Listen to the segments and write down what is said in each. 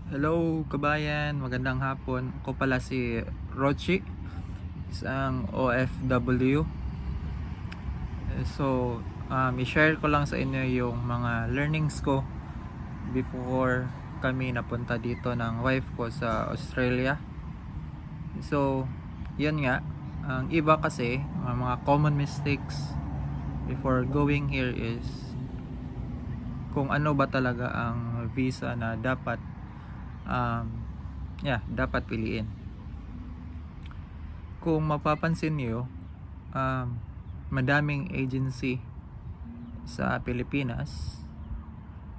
Hello kabayan, magandang hapon. Ako pala si Rochi, isang OFW. I-share ko lang sa inyo yung mga learnings ko before kami napunta dito ng wife ko sa Australia. So, yun nga, ang iba kasi, mga common mistakes before going here is kung ano ba talaga ang visa na dapat piliin. Kung mapapansin niyo, madaming agency sa Pilipinas,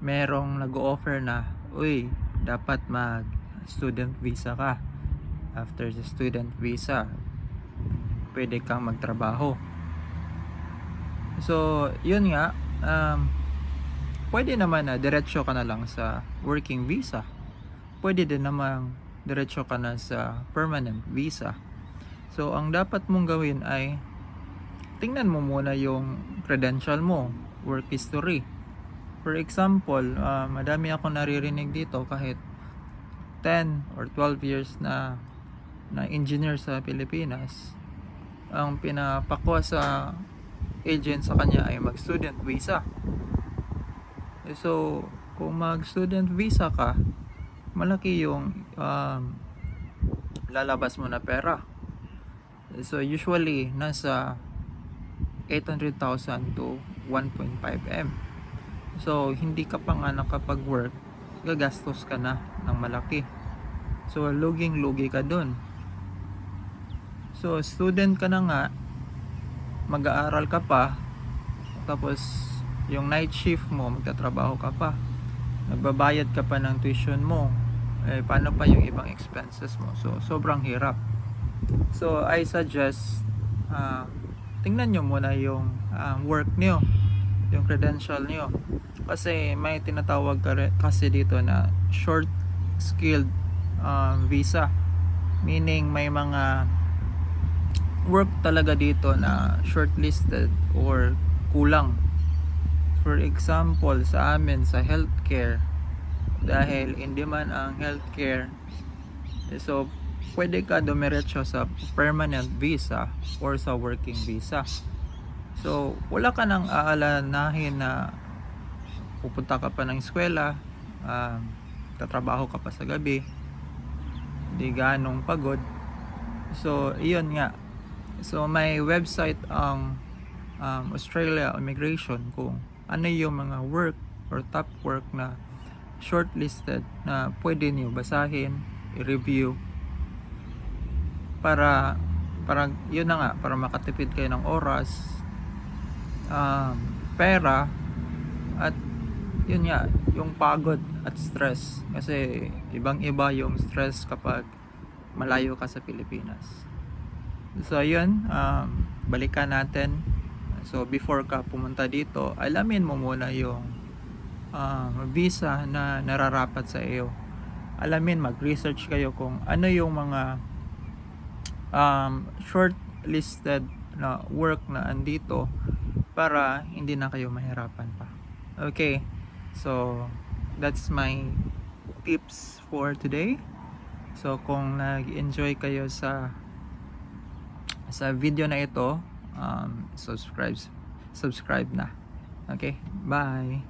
merong nag-o-offer na, uy, dapat mag student visa ka. After the student visa, pwede kang magtrabaho. So, yun nga, pwede naman na diretso ka na lang sa working visa. Pwede din namang diretso ka na sa permanent visa. So, ang dapat mong gawin ay tingnan mo muna yung credential mo, work history. For example, madami ako naririnig dito kahit 10 or 12 years na engineer sa Pilipinas, ang pinapakwa sa agent sa kanya ay mag-student visa. So, kung mag-student visa ka, malaki yung lalabas mo na pera. So, usually, nasa 800,000 to 1.5 M. So, hindi ka pa nga nakapag-work, gagastos ka na ng malaki. So, luging-lugi ka dun. So, student ka na nga, mag-aaral ka pa, tapos yung night shift mo, magtatrabaho ka pa, nagbabayad ka pa ng tuition mo, paano pa yung ibang expenses mo? So, sobrang hirap. So, I suggest, tingnan nyo muna yung work nyo, yung credential nyo. Kasi may tinatawag kasi dito na short skilled visa. Meaning may mga work talaga dito na shortlisted or kulang. For example, sa amin sa healthcare, dahil in demand ang healthcare, so pwede ka dumiretso sa permanent visa or sa working visa. So wala ka nang aalanahin na pupunta ka pa ng eskwela, tatrabaho ka pa sa gabi, di ganong pagod. So iyon nga, so may website ang Australia Immigration kung ano yung mga work or top work na shortlisted na pwede niyo basahin, i-review para yun na nga, para makatipid kayo ng oras, pera, at yun nga, yung pagod at stress. Kasi ibang iba yung stress kapag malayo ka sa Pilipinas. So yun, balikan natin. So before ka pumunta dito, alamin mo muna yung visa na nararapat sa iyo. Alamin, mag-research kayo kung ano yung mga shortlisted na work na andito para hindi na kayo mahirapan pa. Okay, so that's my tips for today. So kung nag-enjoy kayo sa video na ito, subscribe na. Okay, bye.